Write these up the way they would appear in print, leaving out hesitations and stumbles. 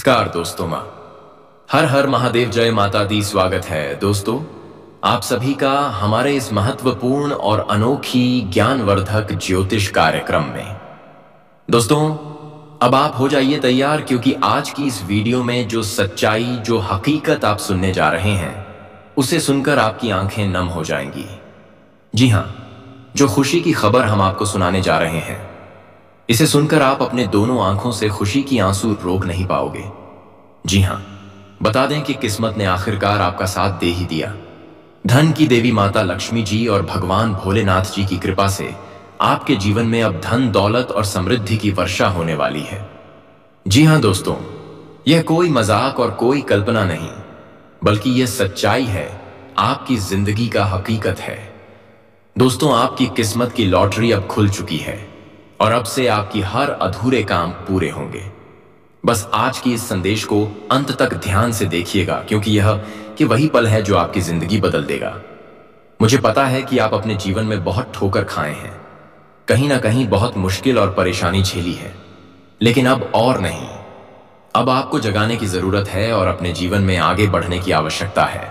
नमस्कार दोस्तों। माँ हर हर महादेव, जय माता दी। स्वागत है दोस्तों आप सभी का हमारे इस महत्वपूर्ण और अनोखी ज्ञानवर्धक ज्योतिष कार्यक्रम में। दोस्तों अब आप हो जाइए तैयार, क्योंकि आज की इस वीडियो में जो सच्चाई, जो हकीकत आप सुनने जा रहे हैं, उसे सुनकर आपकी आंखें नम हो जाएंगी। जी हाँ, जो खुशी की खबर हम आपको सुनाने जा रहे हैं, इसे सुनकर आप अपने दोनों आंखों से खुशी की आंसू रोक नहीं पाओगे। जी हाँ, बता दें कि किस्मत ने आखिरकार आपका साथ दे ही दिया। धन की देवी माता लक्ष्मी जी और भगवान भोलेनाथ जी की कृपा से आपके जीवन में अब धन, दौलत और समृद्धि की वर्षा होने वाली है। जी हाँ दोस्तों, यह कोई मजाक और कोई कल्पना नहीं, बल्कि यह सच्चाई है, आपकी जिंदगी का हकीकत है। दोस्तों, आपकी किस्मत की लॉटरी अब खुल चुकी है और अब से आपकी हर अधूरे काम पूरे होंगे। बस आज की इस संदेश को अंत तक ध्यान से देखिएगा, क्योंकि यह वही पल है जो आपकी जिंदगी बदल देगा। मुझे पता है कि आप अपने जीवन में बहुत ठोकर खाए हैं, कहीं ना कहीं बहुत मुश्किल और परेशानी झेली है, लेकिन अब और नहीं। अब आपको जगाने की जरूरत है और अपने जीवन में आगे बढ़ने की आवश्यकता है।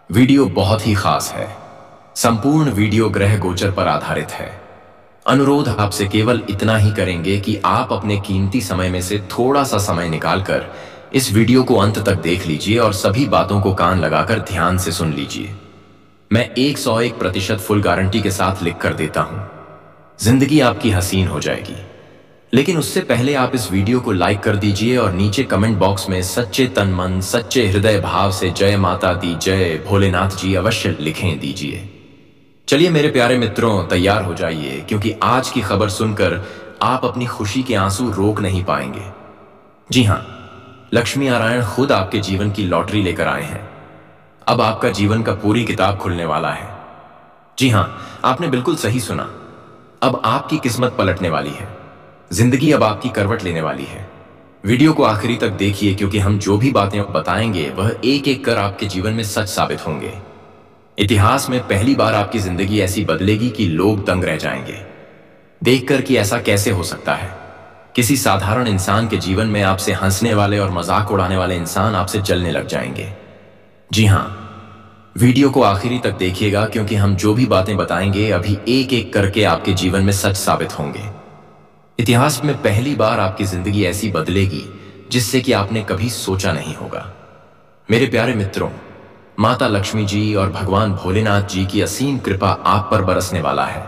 वीडियो बहुत ही खास है। संपूर्ण वीडियो ग्रह गोचर पर आधारित है। अनुरोध आपसे केवल इतना ही करेंगे कि आप अपने कीमती समय में से थोड़ा सा समय निकालकर इस वीडियो को अंत तक देख लीजिए और सभी बातों को कान लगाकर ध्यान से सुन लीजिए। मैं 101% फुल गारंटी के साथ लिख कर देता हूं, जिंदगी आपकी हसीन हो जाएगी। लेकिन उससे पहले आप इस वीडियो को लाइक कर दीजिए और नीचे कमेंट बॉक्स में सच्चे तन मन, सच्चे हृदय भाव से जय माता दी, जय भोलेनाथ जी अवश्य लिखें दीजिए। चलिए मेरे प्यारे मित्रों, तैयार हो जाइए, क्योंकि आज की खबर सुनकर आप अपनी खुशी के आंसू रोक नहीं पाएंगे। जी हां, लक्ष्मी नारायण खुद आपके जीवन की लॉटरी लेकर आए हैं। अब आपका जीवन का पूरी किताब खुलने वाला है। जी हां, आपने बिल्कुल सही सुना। अब आपकी किस्मत पलटने वाली है। जिंदगी अब आपकी करवट लेने वाली है। वीडियो को आखिरी तक देखिए, क्योंकि हम जो भी बातें बताएंगे वह एक एक कर आपके जीवन में सच साबित होंगे। इतिहास में पहली बार आपकी जिंदगी ऐसी बदलेगी कि लोग दंग रह जाएंगे देखकर कि ऐसा कैसे हो सकता है। किसी साधारण इंसान के जीवन में आपसे हंसने वाले और मजाक उड़ाने वाले इंसान आपसे जलने लग जाएंगे। जी हां, वीडियो को आखिरी तक देखिएगा, क्योंकि हम जो भी बातें बताएंगे अभी एक एक करके आपके जीवन में सच साबित होंगे। इतिहास में पहली बार आपकी जिंदगी ऐसी बदलेगी जिससे कि आपने कभी सोचा नहीं होगा। मेरे प्यारे मित्रों, माता लक्ष्मी जी और भगवान भोलेनाथ जी की असीम कृपा आप पर बरसने वाला है।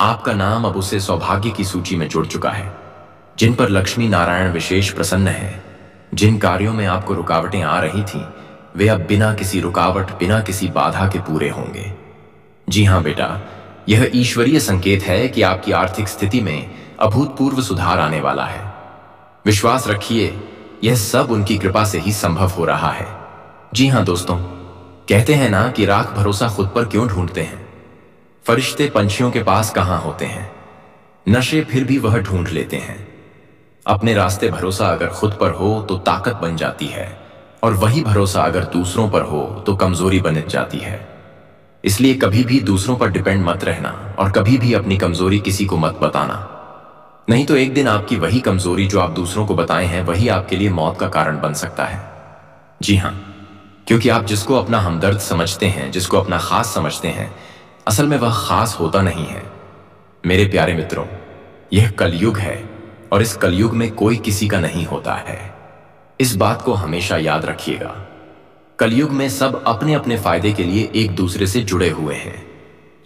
आपका नाम अब उसे सौभाग्य की सूची में जुड़ चुका है, जिन पर लक्ष्मी नारायण विशेष प्रसन्न है। जिन कार्यों में आपको रुकावटें आ रही थीं, वे अब बिना किसी रुकावट, बिना किसी बाधा के पूरे होंगे। जी हां बेटा, यह ईश्वरीय संकेत है कि आपकी आर्थिक स्थिति में अभूतपूर्व सुधार आने वाला है। विश्वास रखिए, यह सब उनकी कृपा से ही संभव हो रहा है। जी हां दोस्तों, कहते हैं ना कि राख भरोसा खुद पर क्यों ढूंढते हैं, फरिश्ते पंछियों के पास कहां होते हैं, नशे फिर भी वह ढूंढ लेते हैं। अपने रास्ते भरोसा अगर खुद पर हो तो ताकत बन जाती है, और वही भरोसा अगर दूसरों पर हो तो कमजोरी बन जाती है। इसलिए कभी भी दूसरों पर डिपेंड मत रहना और कभी भी अपनी कमजोरी किसी को मत बताना, नहीं तो एक दिन आपकी वही कमजोरी जो आप दूसरों को बताए हैं, वही आपके लिए मौत का कारण बन सकता है। जी हां, क्योंकि आप जिसको अपना हमदर्द समझते हैं, जिसको अपना खास समझते हैं, असल में वह खास होता नहीं है। मेरे प्यारे मित्रों, यह कलयुग है और इस कलयुग में कोई किसी का नहीं होता है। इस बात को हमेशा याद रखिएगा। कलयुग में सब अपने अपने फायदे के लिए एक दूसरे से जुड़े हुए हैं।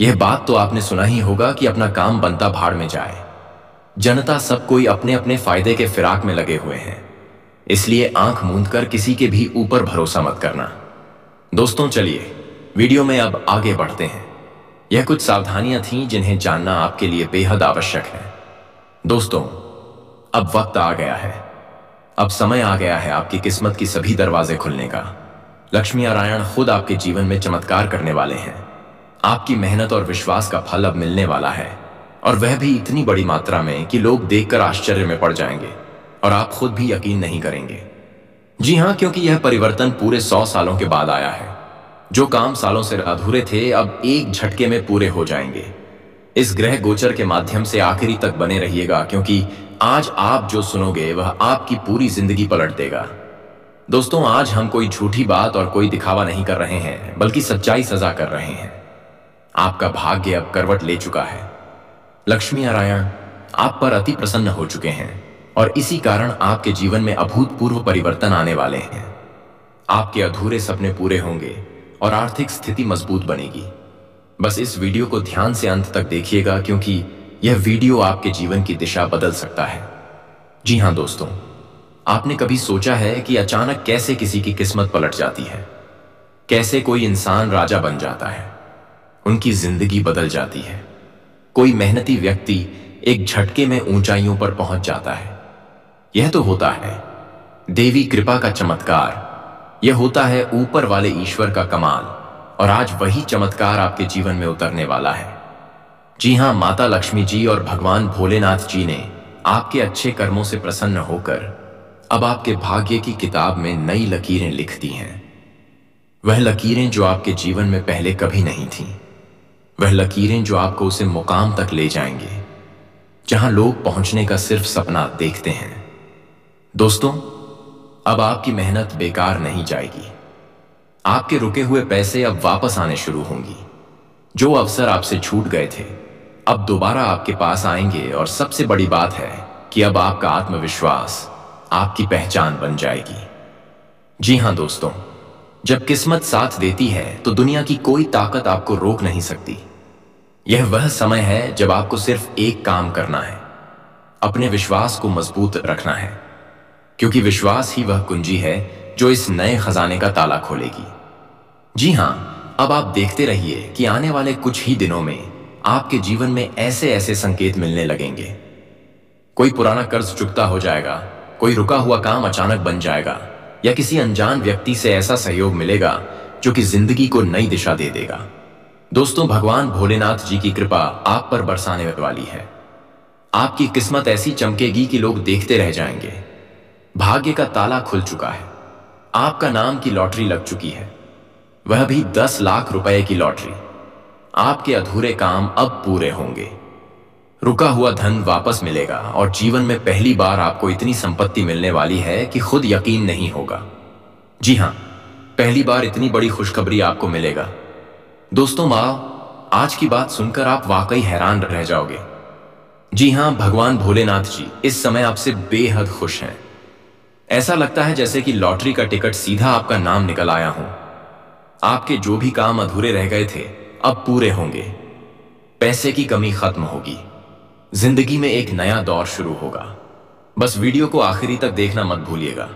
यह बात तो आपने सुना ही होगा कि अपना काम बनता भाड़ में जाए। जनता सब कोई अपने अपने फायदे के फिराक में लगे हुए हैं, इसलिए आंख मूंद कर किसी के भी ऊपर भरोसा मत करना। दोस्तों चलिए वीडियो में अब आगे बढ़ते हैं। यह कुछ सावधानियां थीं जिन्हें जानना आपके लिए बेहद आवश्यक है। दोस्तों, अब वक्त आ गया है, अब समय आ गया है आपकी किस्मत की सभी दरवाजे खुलने का। लक्ष्मी नारायण खुद आपके जीवन में चमत्कार करने वाले हैं। आपकी मेहनत और विश्वास का फल अब मिलने वाला है, और वह भी इतनी बड़ी मात्रा में कि लोग देखकर आश्चर्य में पड़ जाएंगे और आप खुद भी यकीन नहीं करेंगे। जी हां, क्योंकि यह परिवर्तन पूरे 100 सालों के बाद आया है। जो काम सालों से अधूरे थे अब एक झटके में पूरे हो जाएंगे। इस ग्रह गोचर के माध्यम से आखिरी तक बने रहिएगा, क्योंकि आज आप जो सुनोगे वह आपकी पूरी जिंदगी पलट देगा। दोस्तों, आज हम कोई झूठी बात और कोई दिखावा नहीं कर रहे हैं, बल्कि सच्चाई सजा कर रहे हैं। आपका भाग्य अब करवट ले चुका है। लक्ष्मी नारायण आप पर अति प्रसन्न हो चुके हैं और इसी कारण आपके जीवन में अभूतपूर्व परिवर्तन आने वाले हैं। आपके अधूरे सपने पूरे होंगे और आर्थिक स्थिति मजबूत बनेगी। बस इस वीडियो को ध्यान से अंत तक देखिएगा, क्योंकि यह वीडियो आपके जीवन की दिशा बदल सकता है। जी हां दोस्तों, आपने कभी सोचा है कि अचानक कैसे किसी की किस्मत पलट जाती है? कैसे कोई इंसान राजा बन जाता है, उनकी जिंदगी बदल जाती है। कोई मेहनती व्यक्ति एक झटके में ऊंचाइयों पर पहुंच जाता है। यह तो होता है देवी कृपा का चमत्कार, यह होता है ऊपर वाले ईश्वर का कमाल, और आज वही चमत्कार आपके जीवन में उतरने वाला है। जी हां, माता लक्ष्मी जी और भगवान भोलेनाथ जी ने आपके अच्छे कर्मों से प्रसन्न होकर अब आपके भाग्य की किताब में नई लकीरें लिख दी हैं। वह लकीरें जो आपके जीवन में पहले कभी नहीं थीं। वह लकीरें जो आपको उसे मुकाम तक ले जाएंगे जहां लोग पहुंचने का सिर्फ सपना देखते हैं। दोस्तों, अब आपकी मेहनत बेकार नहीं जाएगी। आपके रुके हुए पैसे अब वापस आने शुरू होंगी। जो अवसर आपसे छूट गए थे अब दोबारा आपके पास आएंगे, और सबसे बड़ी बात है कि अब आपका आत्मविश्वास आपकी पहचान बन जाएगी। जी हां दोस्तों, जब किस्मत साथ देती है तो दुनिया की कोई ताकत आपको रोक नहीं सकती। यह वह समय है जब आपको सिर्फ एक काम करना है, अपने विश्वास को मजबूत रखना है, क्योंकि विश्वास ही वह कुंजी है जो इस नए खजाने का ताला खोलेगी। जी हां, अब आप देखते रहिए कि आने वाले कुछ ही दिनों में आपके जीवन में ऐसे ऐसे संकेत मिलने लगेंगे। कोई पुराना कर्ज चुकता हो जाएगा, कोई रुका हुआ काम अचानक बन जाएगा, या किसी अनजान व्यक्ति से ऐसा सहयोग मिलेगा जो कि जिंदगी को नई दिशा दे देगा। दोस्तों, भगवान भोलेनाथ जी की कृपा आप पर बरसाने वाली है। आपकी किस्मत ऐसी चमकेगी कि लोग देखते रह जाएंगे। भाग्य का ताला खुल चुका है। आपका नाम की लॉटरी लग चुकी है, वह भी 10 लाख रुपए की लॉटरी। आपके अधूरे काम अब पूरे होंगे। रुका हुआ धन वापस मिलेगा, और जीवन में पहली बार आपको इतनी संपत्ति मिलने वाली है कि खुद यकीन नहीं होगा। जी हां, पहली बार इतनी बड़ी खुशखबरी आपको मिलेगा। दोस्तों, आज की बात सुनकर आप वाकई हैरान रह जाओगे। जी हां, भगवान भोलेनाथ जी इस समय आपसे बेहद खुश हैं। ऐसा लगता है जैसे कि लॉटरी का टिकट सीधा आपका नाम निकल आया हो। आपके जो भी काम अधूरे रह गए थे अब पूरे होंगे। पैसे की कमी खत्म होगी। जिंदगी में एक नया दौर शुरू होगा। बस वीडियो को आखिरी तक देखना मत भूलिएगा,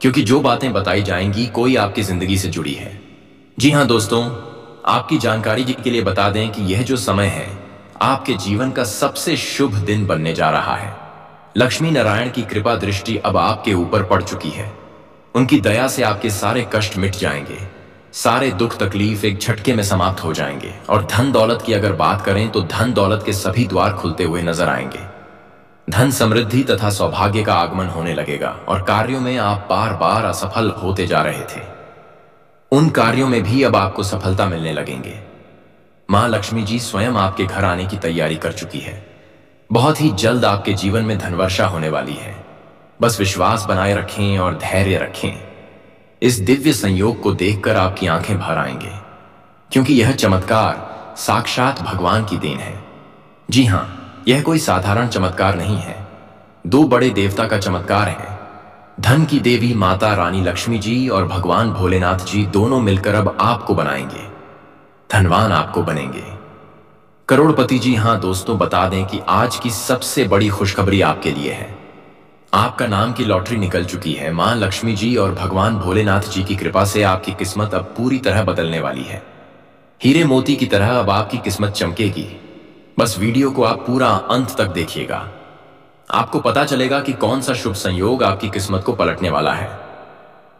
क्योंकि जो बातें बताई जाएंगी कोई आपकी जिंदगी से जुड़ी है। जी हां दोस्तों, आपकी जानकारी के लिए बता दें कि यह जो समय है आपके जीवन का सबसे शुभ दिन बनने जा रहा है। लक्ष्मी नारायण की कृपा दृष्टि अब आपके ऊपर पड़ चुकी है। उनकी दया से आपके सारे कष्ट मिट जाएंगे। सारे दुख तकलीफ एक झटके में समाप्त हो जाएंगे, और धन दौलत की अगर बात करें तो धन दौलत के सभी द्वार खुलते हुए नजर आएंगे। धन समृद्धि तथा सौभाग्य का आगमन होने लगेगा, और कार्यों में आप बार बार असफल होते जा रहे थे, उन कार्यों में भी अब आपको सफलता मिलने लगेंगे। मां लक्ष्मी जी स्वयं आपके घर आने की तैयारी कर चुकी है। बहुत ही जल्द आपके जीवन में धनवर्षा होने वाली है। बस विश्वास बनाए रखें और धैर्य रखें। इस दिव्य संयोग को देखकर आपकी आंखें भर आएंगे, क्योंकि यह चमत्कार साक्षात भगवान की देन है। जी हां, यह कोई साधारण चमत्कार नहीं है, 2 बड़े देवता का चमत्कार है। धन की देवी माता रानी लक्ष्मी जी और भगवान भोलेनाथ जी दोनों मिलकर अब आपको बनाएंगे, धनवान आपको बनेंगे, करोड़पति। जी हां दोस्तों, बता दें कि आज की सबसे बड़ी खुशखबरी आपके लिए है। आपका नाम की लॉटरी निकल चुकी है। मां लक्ष्मी जी और भगवान भोलेनाथ जी की कृपा से आपकी किस्मत अब पूरी तरह बदलने वाली है। हीरे मोती की तरह अब आपकी किस्मत चमकेगी। बस वीडियो को आप पूरा अंत तक देखिएगा। आपको पता चलेगा कि कौन सा शुभ संयोग आपकी किस्मत को पलटने वाला है।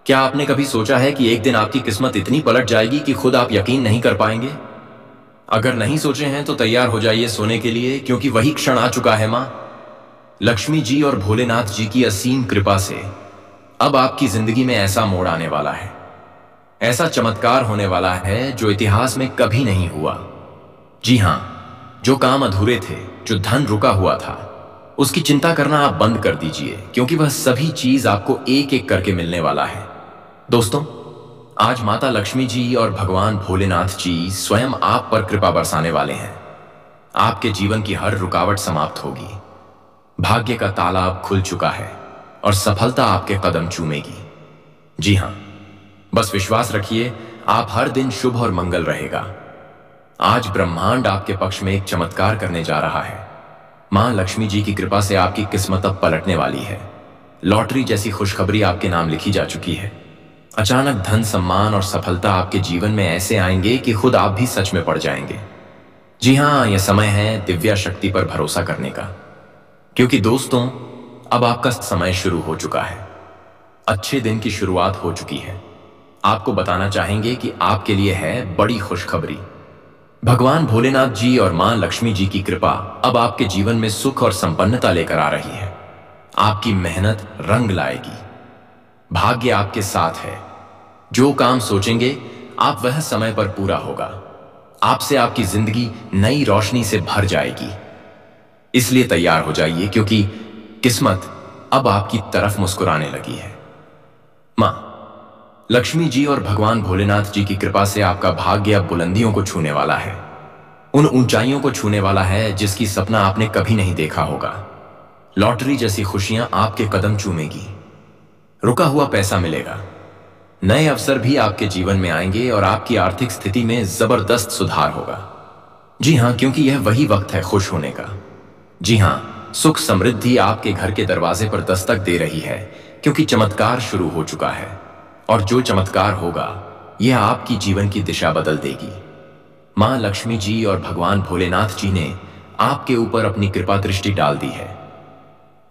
क्या आपने कभी सोचा है कि एक दिन आपकी किस्मत इतनी पलट जाएगी कि खुद आप यकीन नहीं कर पाएंगे? अगर नहीं सोचे हैं तो तैयार हो जाइए सोने के लिए, क्योंकि वही क्षण आ चुका है। मां लक्ष्मी जी और भोलेनाथ जी की असीम कृपा से अब आपकी जिंदगी में ऐसा मोड़ आने वाला है, ऐसा चमत्कार होने वाला है जो इतिहास में कभी नहीं हुआ। जी हां, जो काम अधूरे थे, जो धन रुका हुआ था, उसकी चिंता करना आप बंद कर दीजिए, क्योंकि वह सभी चीज आपको एक एक करके मिलने वाला है। दोस्तों, आज माता लक्ष्मी जी और भगवान भोलेनाथ जी स्वयं आप पर कृपा बरसाने वाले हैं। आपके जीवन की हर रुकावट समाप्त होगी। भाग्य का ताला अब खुल चुका है और सफलता आपके कदम चूमेगी। जी हां, बस विश्वास रखिए, आप हर दिन शुभ और मंगल रहेगा। आज ब्रह्मांड आपके पक्ष में एक चमत्कार करने जा रहा है। मां लक्ष्मी जी की कृपा से आपकी किस्मत अब पलटने वाली है। लॉटरी जैसी खुशखबरी आपके नाम लिखी जा चुकी है। अचानक धन, सम्मान और सफलता आपके जीवन में ऐसे आएंगे कि खुद आप भी सच में पड़ जाएंगे। जी हां, यह समय है दिव्या शक्ति पर भरोसा करने का, क्योंकि दोस्तों, अब आपका समय शुरू हो चुका है। अच्छे दिन की शुरुआत हो चुकी है। आपको बताना चाहेंगे कि आपके लिए है बड़ी खुशखबरी। भगवान भोलेनाथ जी और मां लक्ष्मी जी की कृपा अब आपके जीवन में सुख और संपन्नता लेकर आ रही है। आपकी मेहनत रंग लाएगी। भाग्य आपके साथ है। जो काम सोचेंगे, आप वह समय पर पूरा होगा। आपसे आपकी जिंदगी नई रोशनी से भर जाएगी। इसलिए तैयार हो जाइए, क्योंकि किस्मत अब आपकी तरफ मुस्कुराने लगी है। मां लक्ष्मी जी और भगवान भोलेनाथ जी की कृपा से आपका भाग्य अब बुलंदियों को छूने वाला है। उन ऊंचाइयों को छूने वाला है जिसकी सपना आपने कभी नहीं देखा होगा। लॉटरी जैसी खुशियां आपके कदम चूमेगी। रुका हुआ पैसा मिलेगा। नए अवसर भी आपके जीवन में आएंगे और आपकी आर्थिक स्थिति में जबरदस्त सुधार होगा। जी हां, क्योंकि यह वही वक्त है खुश होने का। जी हां, सुख समृद्धि आपके घर के दरवाजे पर दस्तक दे रही है, क्योंकि चमत्कार शुरू हो चुका है। और जो चमत्कार होगा, यह आपकी जीवन की दिशा बदल देगी। मां लक्ष्मी जी और भगवान भोलेनाथ जी ने आपके ऊपर अपनी कृपा दृष्टि डाल दी है।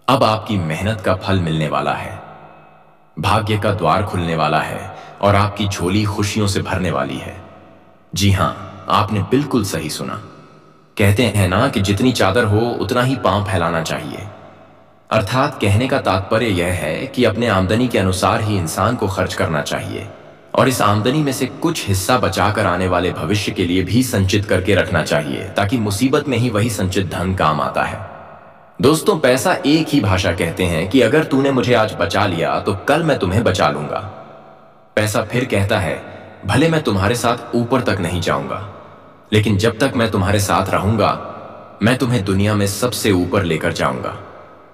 अब आपकी मेहनत का फल मिलने वाला है। भाग्य का द्वार खुलने वाला है और आपकी झोली खुशियों से भरने वाली है। जी हां, आपने बिल्कुल सही सुना। कहते हैं ना कि जितनी चादर हो उतना ही पांव फैलाना चाहिए। अर्थात कहने का तात्पर्य यह है कि अपने आमदनी के अनुसार ही इंसान को खर्च करना चाहिए, और इस आमदनी में से कुछ हिस्सा बचाकर आने वाले भविष्य के लिए भी संचित करके रखना चाहिए, ताकि मुसीबत में ही वही संचित धन काम आता है। दोस्तों, पैसा एक ही भाषा कहते हैं कि अगर तूने मुझे आज बचा लिया तो कल मैं तुम्हें बचा लूंगा। पैसा फिर कहता है, भले मैं तुम्हारे साथ ऊपर तक नहीं जाऊंगा, लेकिन जब तक मैं तुम्हारे साथ रहूंगा, मैं तुम्हें दुनिया में सबसे ऊपर लेकर जाऊंगा।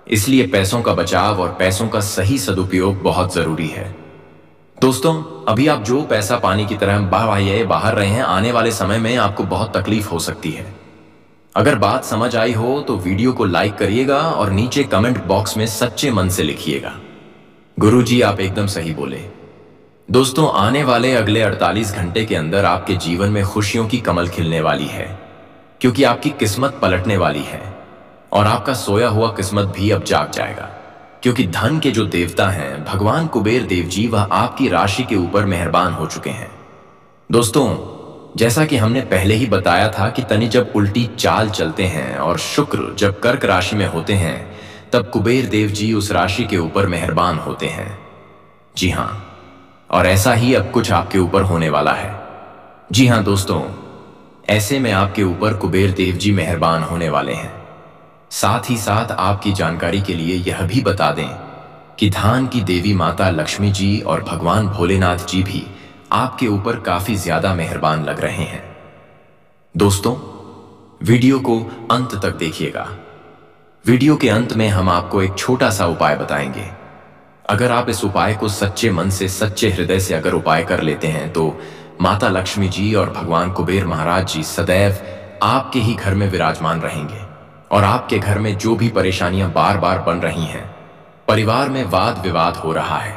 इसलिए पैसों का बचाव और पैसों का सही सदुपयोग बहुत जरूरी है। दोस्तों, अभी आप जो पैसा पानी की तरह बाहर रहे हैं, आने वाले समय में आपको बहुत तकलीफ हो सकती है। अगर बात समझ आई हो तो वीडियो को लाइक करिएगा और नीचे कमेंट बॉक्स में सच्चे मन से लिखिएगा, गुरुजी आप एकदम सही बोले। दोस्तों, आने वाले अगले 48 घंटे के अंदर आपके जीवन में खुशियों की कमल खिलने वाली है, क्योंकि आपकी किस्मत पलटने वाली है और आपका सोया हुआ किस्मत भी अब जाग जाएगा। क्योंकि धन के जो देवता हैं, भगवान कुबेर देव जी, वह आपकी राशि के ऊपर मेहरबान हो चुके हैं। दोस्तों, जैसा कि हमने पहले ही बताया था कि शनि जब उल्टी चाल चलते हैं और शुक्र जब कर्क राशि में होते हैं, तब कुबेर देव जी उस राशि के ऊपर मेहरबान होते हैं। जी हां, और ऐसा ही अब कुछ आपके ऊपर होने वाला है। जी हां दोस्तों, ऐसे में आपके ऊपर कुबेर देव जी मेहरबान होने वाले हैं। साथ ही साथ आपकी जानकारी के लिए यह भी बता दें कि धान की देवी माता लक्ष्मी जी और भगवान भोलेनाथ जी भी आपके ऊपर काफी ज्यादा मेहरबान लग रहे हैं। दोस्तों, वीडियो को अंत तक देखिएगा। वीडियो के अंत में हम आपको एक छोटा सा उपाय बताएंगे। अगर आप इस उपाय को सच्चे मन से, सच्चे हृदय से अगर उपाय कर लेते हैं, तो माता लक्ष्मी जी और भगवान कुबेर महाराज जी सदैव आपके ही घर में विराजमान रहेंगे और आपके घर में जो भी परेशानियां बार बार बन रही हैं, परिवार में वाद विवाद हो रहा है,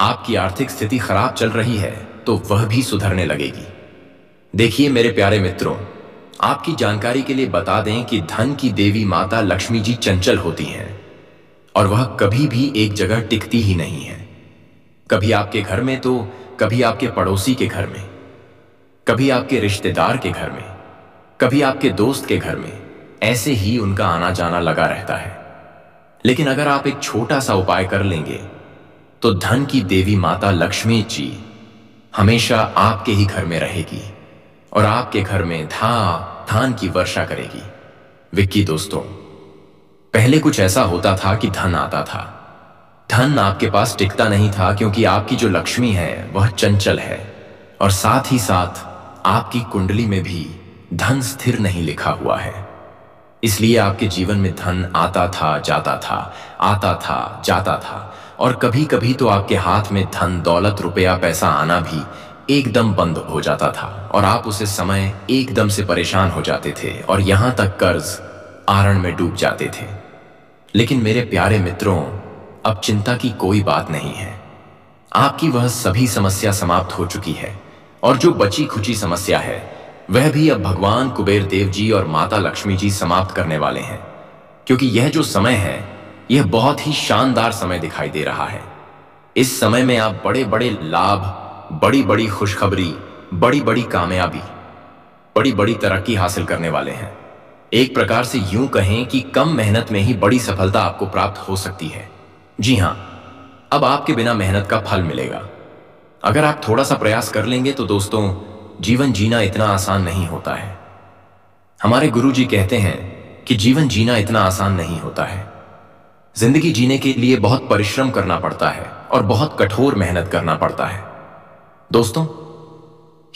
आपकी आर्थिक स्थिति खराब चल रही है, तो वह भी सुधरने लगेगी। देखिए मेरे प्यारे मित्रों, आपकी जानकारी के लिए बता दें कि धन की देवी माता लक्ष्मी जी चंचल होती हैं और वह कभी भी एक जगह टिकती ही नहीं है। कभी आपके घर में तो कभी आपके पड़ोसी के घर में, कभी आपके रिश्तेदार के घर में, कभी आपके दोस्त के घर में, ऐसे ही उनका आना जाना लगा रहता है। लेकिन अगर आप एक छोटा सा उपाय कर लेंगे तो धन की देवी माता लक्ष्मी जी हमेशा आपके ही घर में रहेगी और आपके घर में धान की वर्षा करेगी। विक्की दोस्तों, पहले कुछ ऐसा होता था कि धन आता था। धन आपके पास टिकता नहीं था, क्योंकि आपकी जो लक्ष्मी है वह चंचल है, और साथ ही साथ आपकी कुंडली में भी धन स्थिर नहीं लिखा हुआ है। इसलिए आपके जीवन में धन आता था जाता था, आता था जाता था, और कभी कभी तो आपके हाथ में धन दौलत रुपया पैसा आना भी एकदम बंद हो जाता था, और आप उसे समय एकदम से परेशान हो जाते थे, और यहां तक कर्ज आरण में डूब जाते थे। लेकिन मेरे प्यारे मित्रों, अब चिंता की कोई बात नहीं है। आपकी वह सभी समस्या समाप्त हो चुकी है, और जो बची खुची समस्या है वह भी अब भगवान कुबेर देव जी और माता लक्ष्मी जी समाप्त करने वाले हैं। क्योंकि यह जो समय है यह बहुत ही शानदार समय दिखाई दे रहा है। इस समय में आप बड़े बड़े लाभ, बड़ी बड़ी खुशखबरी, बड़ी बड़ी कामयाबी, बड़ी बड़ी तरक्की हासिल करने वाले हैं। एक प्रकार से यूं कहें कि कम मेहनत में ही बड़ी सफलता आपको प्राप्त हो सकती है। जी हां, अब आपके बिना मेहनत का फल मिलेगा। अगर आप थोड़ा सा प्रयास कर लेंगे तो दोस्तों, जीवन जीना इतना आसान नहीं होता है। हमारे गुरुजी कहते हैं कि जीवन जीना इतना आसान नहीं होता है। जिंदगी जीने के लिए बहुत परिश्रम करना पड़ता है और बहुत कठोर मेहनत करना पड़ता है। दोस्तों,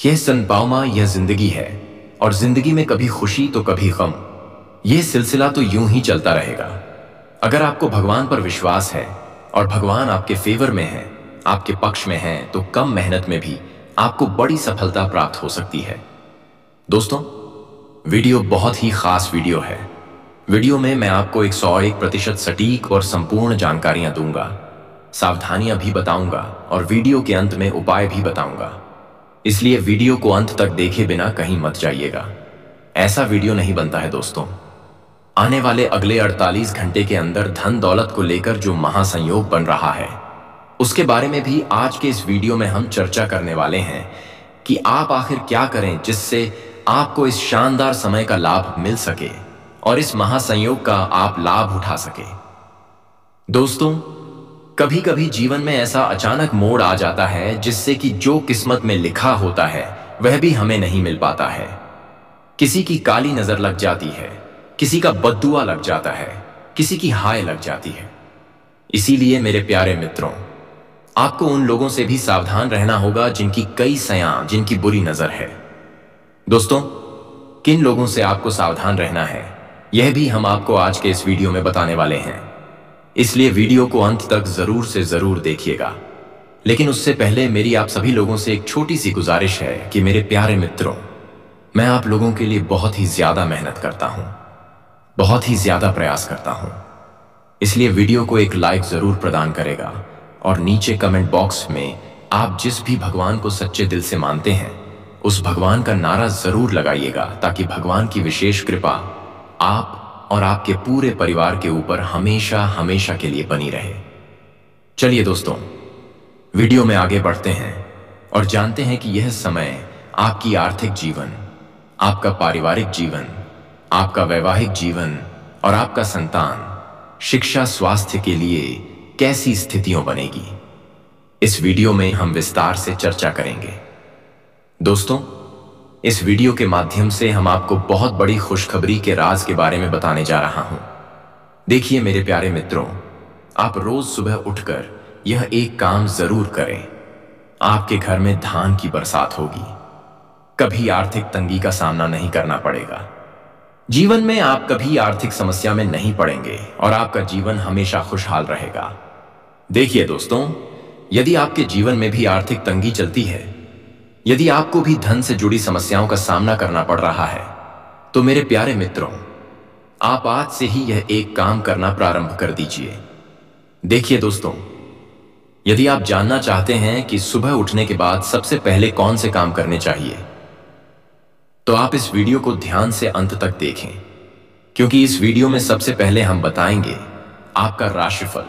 यह सनपावमा, यह जिंदगी है, और जिंदगी में कभी खुशी तो कभी गम। यह सिलसिला तो यूं ही चलता रहेगा। अगर आपको भगवान पर विश्वास है और भगवान आपके फेवर में है, आपके पक्ष में है, तो कम मेहनत में भी आपको बड़ी सफलता प्राप्त हो सकती है। दोस्तों, वीडियो बहुत ही खास वीडियो है। वीडियो में मैं आपको 101% सटीक और संपूर्ण जानकारियां दूंगा, सावधानियां भी बताऊंगा, और वीडियो के अंत में उपाय भी बताऊंगा। इसलिए वीडियो को अंत तक देखे बिना कहीं मत जाइएगा। ऐसा वीडियो नहीं बनता है दोस्तों। आने वाले अगले 48 घंटे के अंदर धन दौलत को लेकर जो महासंयोग बन रहा है, उसके बारे में भी आज के इस वीडियो में हम चर्चा करने वाले हैं कि आप आखिर क्या करें जिससे आपको इस शानदार समय का लाभ मिल सके और इस महासंयोग का आप लाभ उठा सके। दोस्तों, कभी कभी जीवन में ऐसा अचानक मोड़ आ जाता है जिससे कि जो किस्मत में लिखा होता है वह भी हमें नहीं मिल पाता है। किसी की काली नजर लग जाती है, किसी का बद्दुआ लग जाता है, किसी की हाय लग जाती है। इसीलिए मेरे प्यारे मित्रों, आपको उन लोगों से भी सावधान रहना होगा जिनकी कई सयां, जिनकी बुरी नजर है। दोस्तों, किन लोगों से आपको सावधान रहना है यह भी हम आपको आज के इस वीडियो में बताने वाले हैं। इसलिए वीडियो को अंत तक जरूर से जरूर देखिएगा। लेकिन उससे पहले मेरी आप सभी लोगों से एक छोटी सी गुजारिश है कि मेरे प्यारे मित्रों, मैं आप लोगों के लिए बहुत ही ज्यादा मेहनत करता हूं, बहुत ही ज्यादा प्रयास करता हूं। इसलिए वीडियो को एक लाइक जरूर प्रदान करेगा, और नीचे कमेंट बॉक्स में आप जिस भी भगवान को सच्चे दिल से मानते हैं उस भगवान का नारा जरूर लगाइएगा, ताकि भगवान की विशेष कृपा आप और आपके पूरे परिवार के ऊपर हमेशा हमेशा के लिए बनी रहे। चलिए दोस्तों, वीडियो में आगे बढ़ते हैं और जानते हैं कि यह समय आपकी आर्थिक जीवन, आपका पारिवारिक जीवन, आपका वैवाहिक जीवन और आपका संतान, शिक्षा, स्वास्थ्य के लिए कैसी स्थितियों बनेगी, इस वीडियो में हम विस्तार से चर्चा करेंगे। दोस्तों, इस वीडियो के माध्यम से हम आपको बहुत बड़ी खुशखबरी के राज के बारे में बताने जा रहा हूं। देखिए मेरे प्यारे मित्रों, आप रोज सुबह उठकर यह एक काम जरूर करें। आपके घर में धान की बरसात होगी। कभी आर्थिक तंगी का सामना नहीं करना पड़ेगा। जीवन में आप कभी आर्थिक समस्या में नहीं पड़ेंगे और आपका जीवन हमेशा खुशहाल रहेगा। देखिए दोस्तों, यदि आपके जीवन में भी आर्थिक तंगी चलती है, यदि आपको भी धन से जुड़ी समस्याओं का सामना करना पड़ रहा है, तो मेरे प्यारे मित्रों, आप आज से ही यह एक काम करना प्रारंभ कर दीजिए। देखिए दोस्तों, यदि आप जानना चाहते हैं कि सुबह उठने के बाद सबसे पहले कौन से काम करने चाहिए, तो आप इस वीडियो को ध्यान से अंत तक देखें, क्योंकि इस वीडियो में सबसे पहले हम बताएंगे आपका राशिफल,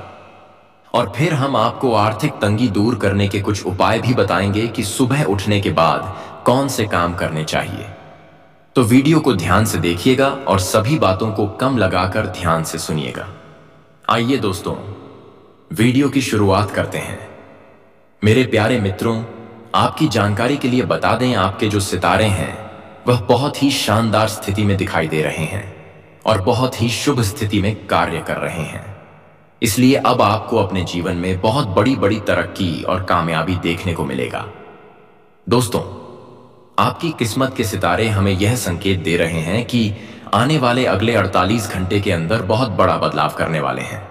और फिर हम आपको आर्थिक तंगी दूर करने के कुछ उपाय भी बताएंगे कि सुबह उठने के बाद कौन से काम करने चाहिए। तो वीडियो को ध्यान से देखिएगा और सभी बातों को कम लगाकर ध्यान से सुनिएगा। आइए दोस्तों, वीडियो की शुरुआत करते हैं। मेरे प्यारे मित्रों, आपकी जानकारी के लिए बता दें, आपके जो सितारे हैं वह बहुत ही शानदार स्थिति में दिखाई दे रहे हैं, और बहुत ही शुभ स्थिति में कार्य कर रहे हैं। इसलिए अब आपको अपने जीवन में बहुत बड़ी बड़ी तरक्की और कामयाबी देखने को मिलेगा। दोस्तों, आपकी किस्मत के सितारे हमें यह संकेत दे रहे हैं कि आने वाले अगले 48 घंटे के अंदर बहुत बड़ा बदलाव करने वाले हैं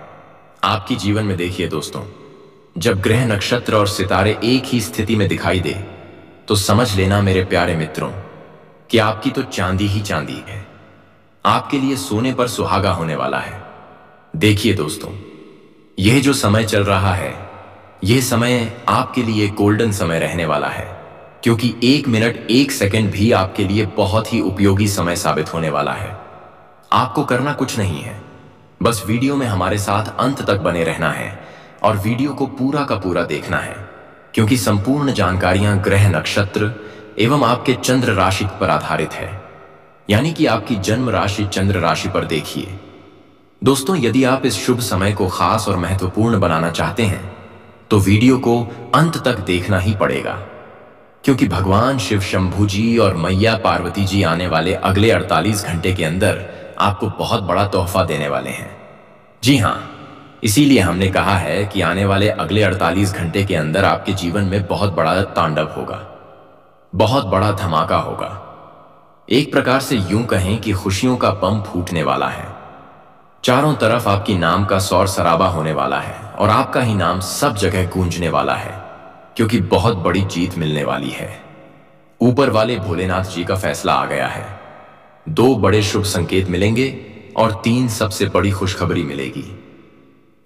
आपकी जीवन में। देखिए दोस्तों, जब ग्रह, नक्षत्र और सितारे एक ही स्थिति में दिखाई दे तो समझ लेना मेरे प्यारे मित्रों कि आपकी तो चांदी ही चांदी है, आपके लिए सोने पर सुहागा होने वाला है। देखिए दोस्तों, यह जो समय चल रहा है, यह समय आपके लिए गोल्डन समय रहने वाला है, क्योंकि 1 मिनट 1 सेकंड भी आपके लिए बहुत ही उपयोगी समय साबित होने वाला है। आपको करना कुछ नहीं है, बस वीडियो में हमारे साथ अंत तक बने रहना है और वीडियो को पूरा का पूरा देखना है, क्योंकि संपूर्ण जानकारियां ग्रह, नक्षत्र एवं आपके चंद्र राशि पर आधारित है, यानी कि आपकी जन्म राशि चंद्र राशि पर देखिए। दोस्तों, यदि आप इस शुभ समय को खास और महत्वपूर्ण बनाना चाहते हैं तो वीडियो को अंत तक देखना ही पड़ेगा, क्योंकि भगवान शिव शंभू जी और मैया पार्वती जी आने वाले अगले 48 घंटे के अंदर आपको बहुत बड़ा तोहफा देने वाले हैं। जी हां, इसीलिए हमने कहा है कि आने वाले अगले 48 घंटे के अंदर आपके जीवन में बहुत बड़ा तांडव होगा, बहुत बड़ा धमाका होगा। एक प्रकार से यूं कहें कि खुशियों का बम फूटने वाला है। चारों तरफ आपकी नाम का शोर शराबा होने वाला है और आपका ही नाम सब जगह गूंजने वाला है, क्योंकि बहुत बड़ी जीत मिलने वाली है। ऊपर वाले भोलेनाथ जी का फैसला आ गया है। 2 बड़े शुभ संकेत मिलेंगे और 3 सबसे बड़ी खुशखबरी मिलेगी।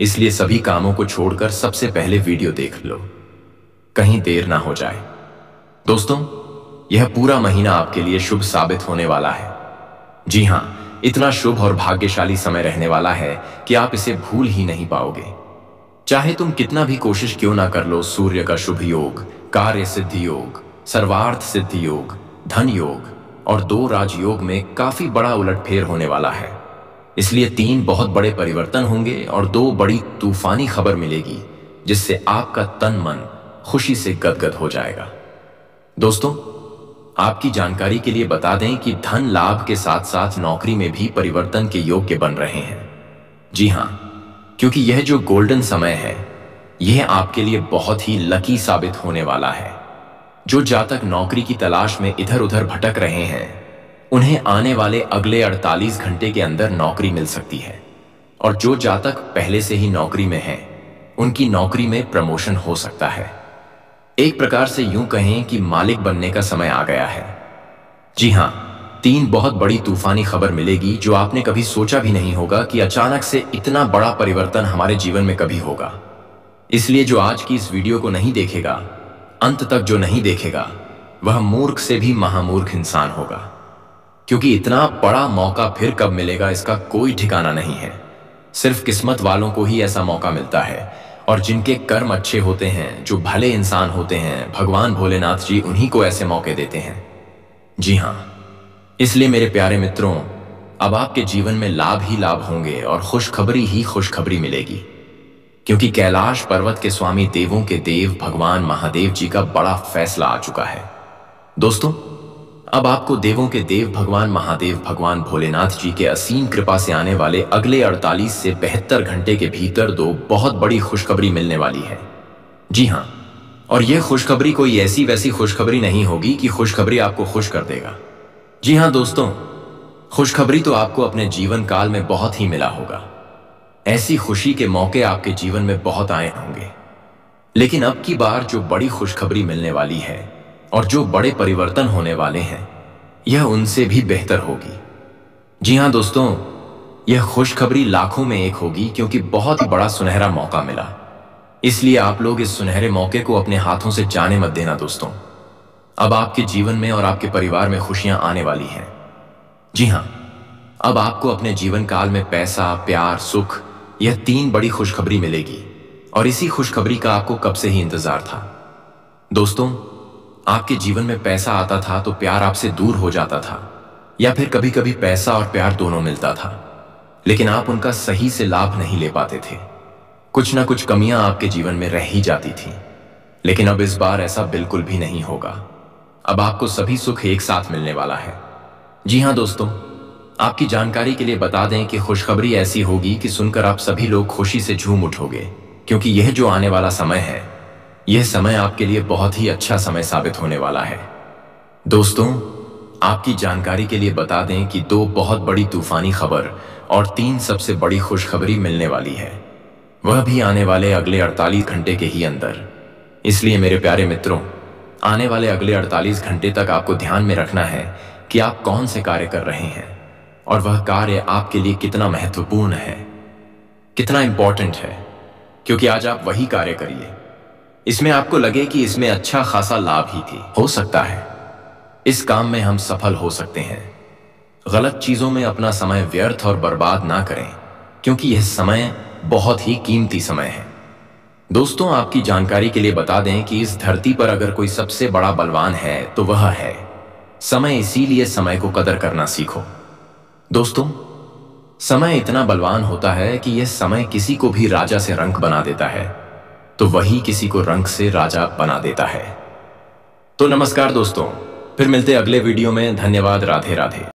इसलिए सभी कामों को छोड़कर सबसे पहले वीडियो देख लो, कहीं देर ना हो जाए। दोस्तों, यह पूरा महीना आपके लिए शुभ साबित होने वाला है। जी हां, इतना शुभ और भाग्यशाली समय रहने वाला है कि आप इसे भूल ही नहीं पाओगे। चाहे तुम कितना भी कोशिश क्यों ना कर लो, सूर्य का शुभ योग, कार्य सिद्धि योग, सर्वार्थ सिद्धि योग, धन योग और 2 राजयोग में काफी बड़ा उलटफेर होने वाला है। इसलिए 3 बहुत बड़े परिवर्तन होंगे और 2 बड़ी तूफानी खबर मिलेगी, जिससे आपका तन मन खुशी से गदगद हो जाएगा। दोस्तों, आपकी जानकारी के लिए बता दें कि धन लाभ के साथ साथ नौकरी में भी परिवर्तन के योग्य बन रहे हैं। जी हां, क्योंकि यह जो गोल्डन समय है, यह आपके लिए बहुत ही लकी साबित होने वाला है। जो जातक नौकरी की तलाश में इधर उधर भटक रहे हैं, उन्हें आने वाले अगले 48 घंटे के अंदर नौकरी मिल सकती है, और जो जातक पहले से ही नौकरी में हैं, उनकी नौकरी में प्रमोशन हो सकता है। एक प्रकार से यूं कहें कि मालिक बनने का समय आ गया है। जी हां, 3 बहुत बड़ी तूफानी खबर मिलेगी जो आपने कभी सोचा भी नहीं होगा कि अचानक से इतना बड़ा परिवर्तन हमारे जीवन में कभी होगा। इसलिए जो आज की इस वीडियो को नहीं देखेगा, अंत तक जो नहीं देखेगा, वह मूर्ख से भी महामूर्ख इंसान होगा, क्योंकि इतना बड़ा मौका फिर कब मिलेगा इसका कोई ठिकाना नहीं है। सिर्फ किस्मत वालों को ही ऐसा मौका मिलता है, और जिनके कर्म अच्छे होते हैं, जो भले इंसान होते हैं, भगवान भोलेनाथ जी उन्हीं को ऐसे मौके देते हैं। जी हां, इसलिए मेरे प्यारे मित्रों, अब आपके जीवन में लाभ ही लाभ होंगे और खुशखबरी ही खुशखबरी मिलेगी, क्योंकि कैलाश पर्वत के स्वामी देवों के देव भगवान महादेव जी का बड़ा फैसला आ चुका है। दोस्तों, अब आपको देवों के देव भगवान महादेव, भगवान भोलेनाथ जी के असीम कृपा से आने वाले अगले 48 से 72 घंटे के भीतर 2 बहुत बड़ी खुशखबरी मिलने वाली है। जी हां, और यह खुशखबरी कोई ऐसी वैसी खुशखबरी नहीं होगी कि खुशखबरी आपको खुश कर देगा। जी हां दोस्तों, खुशखबरी तो आपको अपने जीवन काल में बहुत ही मिला होगा। ऐसी खुशी के मौके आपके जीवन में बहुत आए होंगे, लेकिन अब की बार जो बड़ी खुशखबरी मिलने वाली है और जो बड़े परिवर्तन होने वाले हैं, यह उनसे भी बेहतर होगी। जी हां दोस्तों, यह खुशखबरी लाखों में एक होगी, क्योंकि बहुत ही बड़ा सुनहरा मौका मिला। इसलिए आप लोग इस सुनहरे मौके को अपने हाथों से जाने मत देना दोस्तों। अब आपके जीवन में और आपके परिवार में खुशियां आने वाली हैं। जी हां, अब आपको अपने जीवन काल में पैसा, प्यार, सुख, यह 3 बड़ी खुशखबरी मिलेगी, और इसी खुशखबरी का आपको कब से ही इंतजार था। दोस्तों, आपके जीवन में पैसा आता था तो प्यार आपसे दूर हो जाता था, या फिर कभी कभी पैसा और प्यार दोनों मिलता था, लेकिन आप उनका सही से लाभ नहीं ले पाते थे। कुछ ना कुछ कमियां आपके जीवन में रह ही जाती थी, लेकिन अब इस बार ऐसा बिल्कुल भी नहीं होगा। अब आपको सभी सुख एक साथ मिलने वाला है। जी हां दोस्तों, आपकी जानकारी के लिए बता दें कि खुशखबरी ऐसी होगी कि सुनकर आप सभी लोग खुशी से झूम उठोगे, क्योंकि यह जो आने वाला समय है, यह समय आपके लिए बहुत ही अच्छा समय साबित होने वाला है। दोस्तों, आपकी जानकारी के लिए बता दें कि 2 बहुत बड़ी तूफानी खबर और 3 सबसे बड़ी खुशखबरी मिलने वाली है, वह भी आने वाले अगले 48 घंटे के ही अंदर। इसलिए मेरे प्यारे मित्रों, आने वाले अगले 48 घंटे तक आपको ध्यान में रखना है कि आप कौन से कार्य कर रहे हैं और वह कार्य आपके लिए कितना महत्वपूर्ण है, कितना इंपॉर्टेंट है, क्योंकि आज आप वही कार्य करिए, इसमें आपको लगे कि इसमें अच्छा खासा लाभ ही थी। हो सकता है इस काम में हम सफल हो सकते हैं। गलत चीजों में अपना समय व्यर्थ और बर्बाद ना करें, क्योंकि यह समय बहुत ही कीमती समय है। दोस्तों, आपकी जानकारी के लिए बता दें कि इस धरती पर अगर कोई सबसे बड़ा बलवान है तो वह है समय। इसीलिए समय को कदर करना सीखो। दोस्तों, समय इतना बलवान होता है कि यह समय किसी को भी राजा से रंक बना देता है, तो वही किसी को रंक से राजा बना देता है। तो नमस्कार दोस्तों, फिर मिलते अगले वीडियो में। धन्यवाद। राधे राधे।